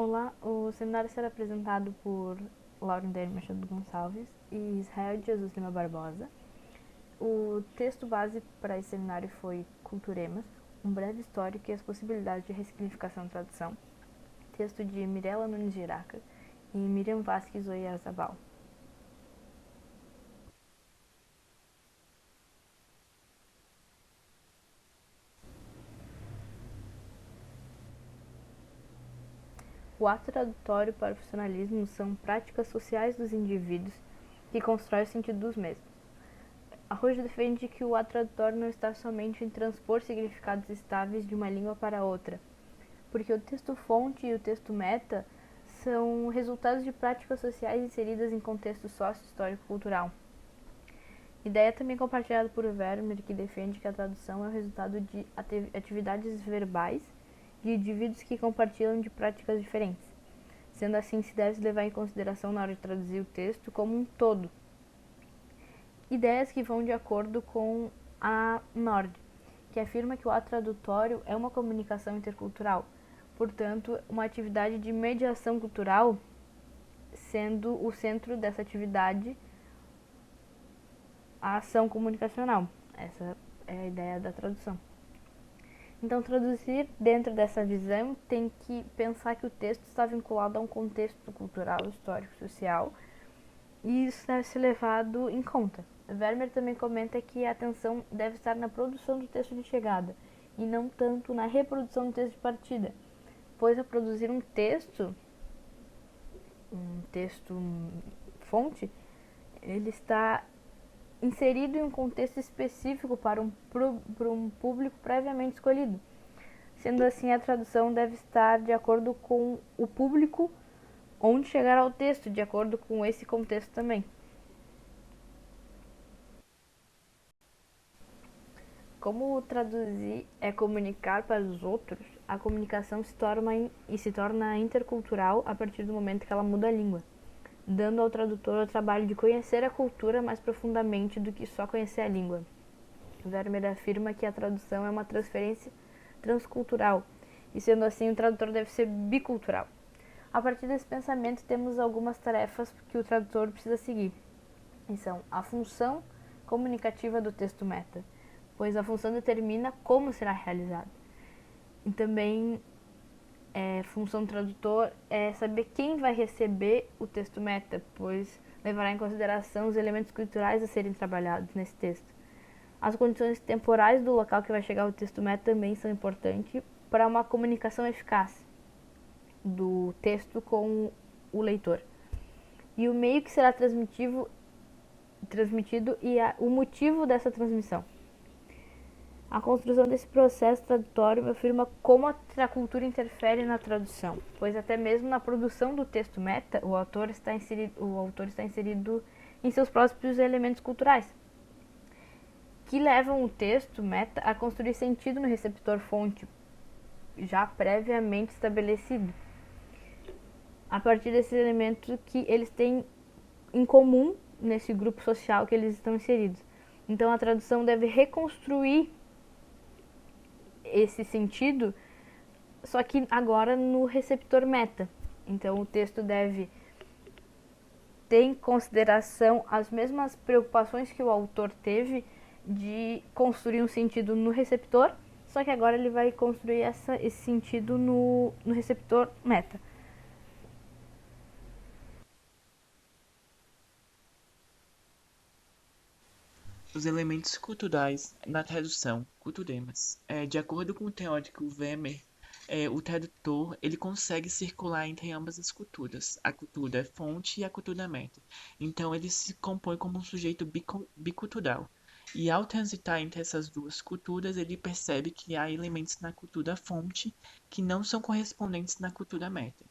Olá, o seminário será apresentado por Laurendeir Machado Gonçalves e Israel de Jesus Lima Barbosa. O texto base para esse seminário foi Culturemas, um breve histórico e as possibilidades de ressignificação e tradução, texto de Mirella Nunes Giraca e Miriam Vasquez Oyarzabal. O ato tradutório para o funcionalismo são práticas sociais dos indivíduos que constroem o sentido dos mesmos. Arrojo defende que o ato tradutório não está somente em transpor significados estáveis de uma língua para outra, porque o texto-fonte e o texto-meta são resultados de práticas sociais inseridas em contexto sócio-histórico-cultural. Ideia também compartilhada por Vermeer, que defende que a tradução é o resultado de atividades verbais de indivíduos que compartilham de práticas diferentes. Sendo assim, se deve levar em consideração na hora de traduzir o texto como um todo. Ideias que vão de acordo com a Nord, que afirma que o ato tradutório é uma comunicação intercultural, portanto, uma atividade de mediação cultural, sendo o centro dessa atividade a ação comunicacional. Essa é a ideia da tradução. Então, traduzir dentro dessa visão tem que pensar que o texto está vinculado a um contexto cultural, histórico, social, e isso deve ser levado em conta. Vermeer também comenta que a atenção deve estar na produção do texto de chegada e não tanto na reprodução do texto de partida, pois a produzir um texto fonte, ele está inserido em um contexto específico para um público previamente escolhido. Sendo assim, a tradução deve estar de acordo com o público onde chegar ao texto, de acordo com esse contexto também. Como traduzir é comunicar para os outros, a comunicação se torna intercultural a partir do momento que ela muda a língua, dando ao tradutor o trabalho de conhecer a cultura mais profundamente do que só conhecer a língua. Vermeer afirma que a tradução é uma transferência transcultural, e sendo assim, o tradutor deve ser bicultural. A partir desse pensamento, temos algumas tarefas que o tradutor precisa seguir, e são a função comunicativa do texto meta, pois a função determina como será realizado. E também função do tradutor é saber quem vai receber o texto meta, pois levará em consideração os elementos culturais a serem trabalhados nesse texto. As condições temporais do local que vai chegar o texto meta também são importantes para uma comunicação eficaz do texto com o leitor. E o meio que será transmitido e o motivo dessa transmissão. A construção desse processo tradutório afirma como a cultura interfere na tradução, pois até mesmo na produção do texto meta, o autor está inserido em seus próprios elementos culturais, que levam o texto meta a construir sentido no receptor fonte, já previamente estabelecido, a partir desses elementos que eles têm em comum nesse grupo social que eles estão inseridos. Então a tradução deve reconstruir esse sentido, só que agora no receptor meta. Então o texto deve ter em consideração as mesmas preocupações que o autor teve de construir um sentido no receptor, só que agora ele vai construir esse sentido no receptor meta. Os elementos culturais na tradução, culturemas. De acordo com o teórico Vermeer, o tradutor ele consegue circular entre ambas as culturas, a cultura fonte e a cultura meta. Então ele se compõe como um sujeito bicultural. E ao transitar entre essas duas culturas, ele percebe que há elementos na cultura fonte que não são correspondentes na cultura meta.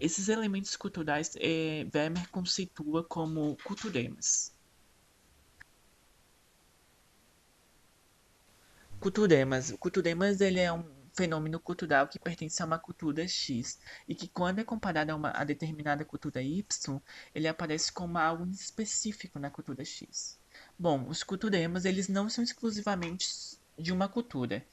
Esses elementos culturais, Vermeer conceitua como culturemas. Culturemas. O culturemas ele é um fenômeno cultural que pertence a uma cultura X e que quando é comparado a determinada cultura Y, ele aparece como algo específico na cultura X. Bom, os culturemas eles não são exclusivamente de uma cultura.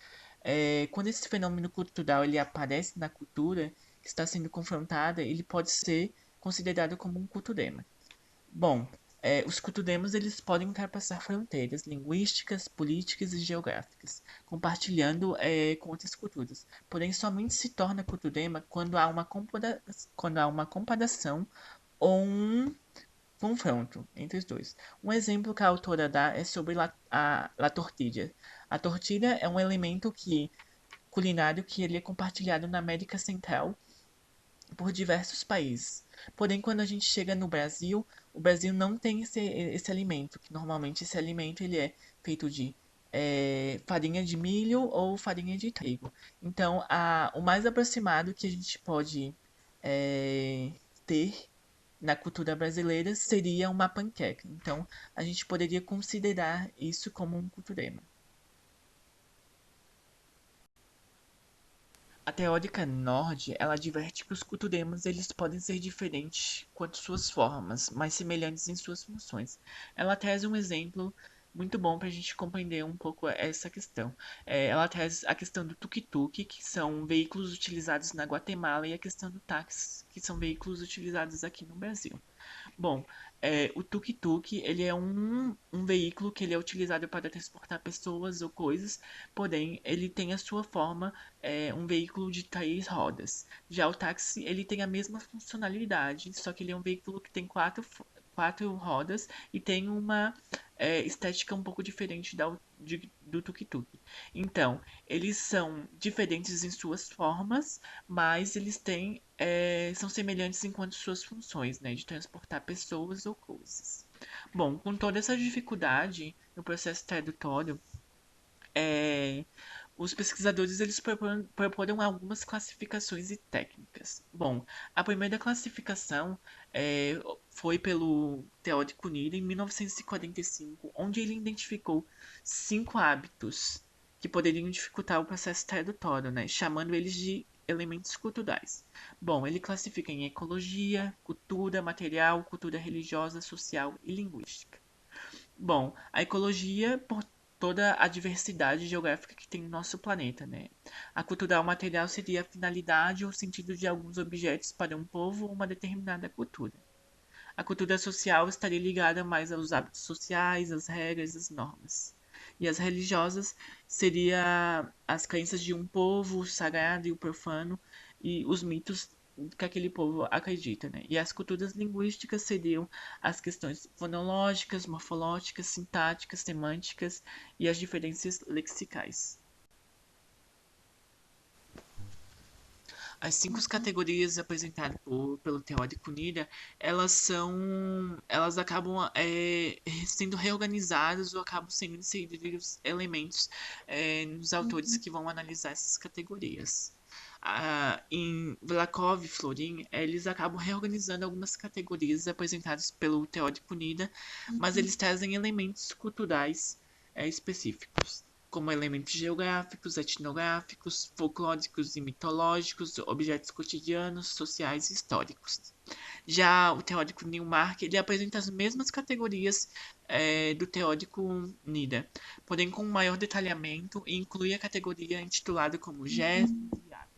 Quando esse fenômeno cultural ele aparece na cultura, que está sendo confrontada, ele pode ser considerado como um culturema. Bom, os culturemas eles podem ultrapassar fronteiras linguísticas, políticas e geográficas, compartilhando com outras culturas. Porém, somente se torna culturema quando há uma comparação ou um confronto entre os dois. Um exemplo que a autora dá é sobre la tortilha. A tortilha é um elemento culinário que ele é compartilhado na América Central por diversos países. Porém, quando a gente chega no Brasil, o Brasil não tem esse alimento, que normalmente esse alimento ele é feito de farinha de milho ou farinha de trigo. Então, o mais aproximado que a gente pode ter na cultura brasileira seria uma panqueca. Então, a gente poderia considerar isso como um culturema. A teórica Nord, ela adverte que os culturemas eles podem ser diferentes quanto suas formas, mas semelhantes em suas funções. Ela traz um exemplo muito bom para a gente compreender um pouco essa questão. Ela traz a questão do tuk-tuk, que são veículos utilizados na Guatemala, e a questão do táxi, que são veículos utilizados aqui no Brasil. Bom, o tuk-tuk, ele é um veículo que ele é utilizado para transportar pessoas ou coisas, porém, ele tem a sua forma, um veículo de três rodas. Já o táxi, ele tem a mesma funcionalidade, só que ele é um veículo que tem quatro rodas e tem uma estética um pouco diferente do tuk-tuk. Então, eles são diferentes em suas formas, mas eles são semelhantes enquanto suas funções, né, de transportar pessoas ou coisas. Bom, com toda essa dificuldade no processo tradutório, é, os pesquisadores eles proporam algumas classificações e técnicas. Bom, a primeira classificação foi pelo teórico Nida em 1945, onde ele identificou 5 hábitos que poderiam dificultar o processo tradutório, né, chamando eles de elementos culturais. Bom, ele classifica em ecologia, cultura material, cultura religiosa, social e linguística. Bom, a ecologia, por toda a diversidade geográfica que tem no nosso planeta, né? A cultural material seria a finalidade ou sentido de alguns objetos para um povo ou uma determinada cultura. A cultura social estaria ligada mais aos hábitos sociais, às regras, às normas. E as religiosas seria as crenças de um povo, o sagrado e o profano, e os mitos que aquele povo acredita, né? E as culturas linguísticas seriam as questões fonológicas, morfológicas, sintáticas, semânticas e as diferenças lexicais. As 5 categorias apresentadas pelo teórico Nida, elas acabam sendo reorganizadas ou acabam sendo inseridos elementos nos autores que vão analisar essas categorias. Em Vlasov e Florin, eles acabam reorganizando algumas categorias apresentadas pelo teórico Nida, mas eles trazem elementos culturais específicos, como elementos geográficos, etnográficos, folclóricos e mitológicos, objetos cotidianos, sociais e históricos. Já o teórico Newmark, ele apresenta as mesmas categorias do teórico Nida, porém com um maior detalhamento e inclui a categoria intitulada como gestos e atos.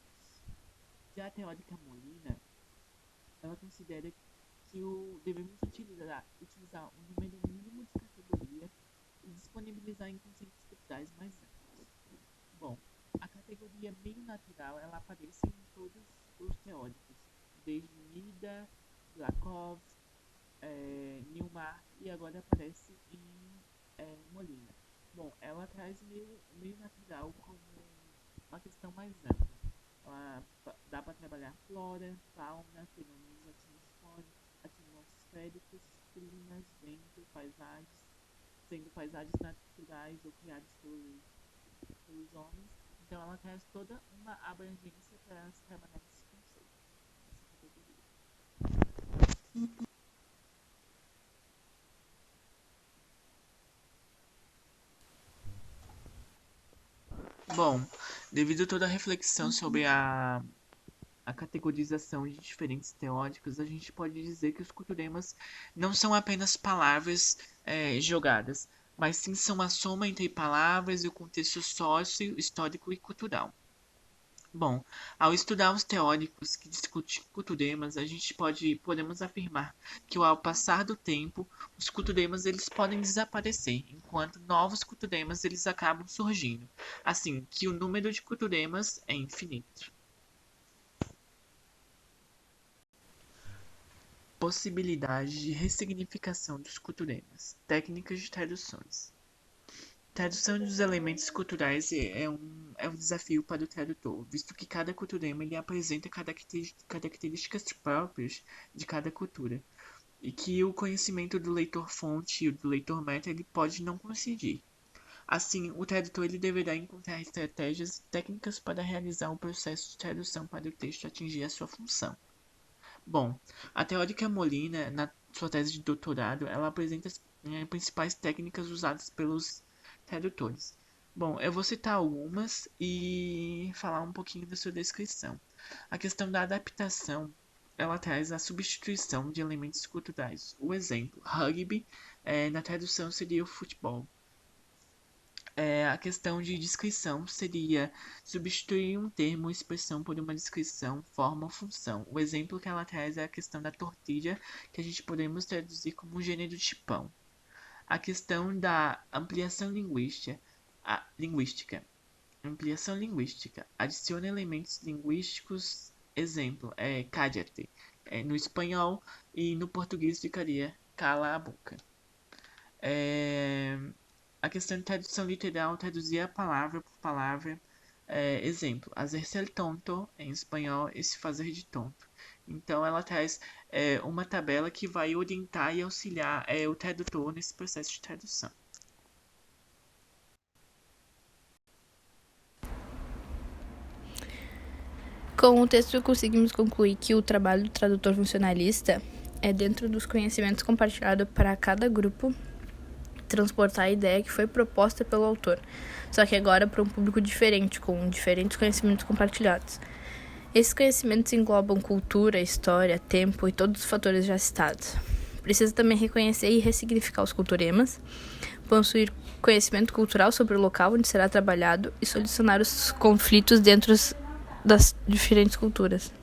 Já a teórica Molina, ela considera que devemos utilizar um número mínimo de categorias e disponibilizar em conceitos culturais mais amplos. Bom, a categoria meio natural ela aparece em todos os teóricos, desde Nida, Lakoff, Newmark e agora aparece em Molina. Bom, ela traz meio natural como uma questão mais ampla. Ela dá para trabalhar flora, fauna, fenômenos atmosféricos, climas, vento, paisagens, sendo paisagens naturais ou criadas pelos homens. Então ela traz toda uma abrangência para se trabalhar nesse conceito, nessa categoria. Bom, devido a toda a reflexão sobre a categorização de diferentes teóricos, a gente pode dizer que os culturemas não são apenas palavras jogadas, mas sim são a soma entre palavras e o contexto sócio, histórico e cultural. Bom, ao estudar os teóricos que discutem culturemas, podemos afirmar que ao passar do tempo, os culturemas eles podem desaparecer, enquanto novos culturemas eles acabam surgindo. Assim, que o número de culturemas é infinito. Possibilidade de ressignificação dos culturemas. Técnicas de traduções. Tradução dos elementos culturais é um desafio para o tradutor, visto que cada culturema ele apresenta características próprias de cada cultura, e que o conhecimento do leitor-fonte e do leitor-meta ele pode não coincidir. Assim, o tradutor ele deverá encontrar estratégias e técnicas para realizar o processo de tradução para o texto atingir a sua função. Bom, a teórica Molina, na sua tese de doutorado, ela apresenta as principais técnicas usadas pelos tradutores. Bom, eu vou citar algumas e falar um pouquinho da sua descrição. A questão da adaptação, ela traz a substituição de elementos culturais. O exemplo, rugby, na tradução seria o futebol. A questão de descrição seria substituir um termo ou expressão por uma descrição, forma ou função. O exemplo que ela traz é a questão da tortilha, que a gente podemos traduzir como gênero de pão. A questão da linguística. Ampliação linguística. Adiciona elementos linguísticos. Exemplo, cállate. No espanhol e no português ficaria cala a boca. A questão de tradução literal, traduzir a palavra por palavra. Exemplo, hacer ser tonto em espanhol é se fazer de tonto. Então, ela traz uma tabela que vai orientar e auxiliar o tradutor nesse processo de tradução. Com o texto, conseguimos concluir que o trabalho do tradutor funcionalista é dentro dos conhecimentos compartilhados para cada grupo transportar a ideia que foi proposta pelo autor, só que agora para um público diferente, com diferentes conhecimentos compartilhados. Esses conhecimentos englobam cultura, história, tempo e todos os fatores já citados. Precisa também reconhecer e ressignificar os culturemas, possuir conhecimento cultural sobre o local onde será trabalhado e solucionar os conflitos dentro das diferentes culturas.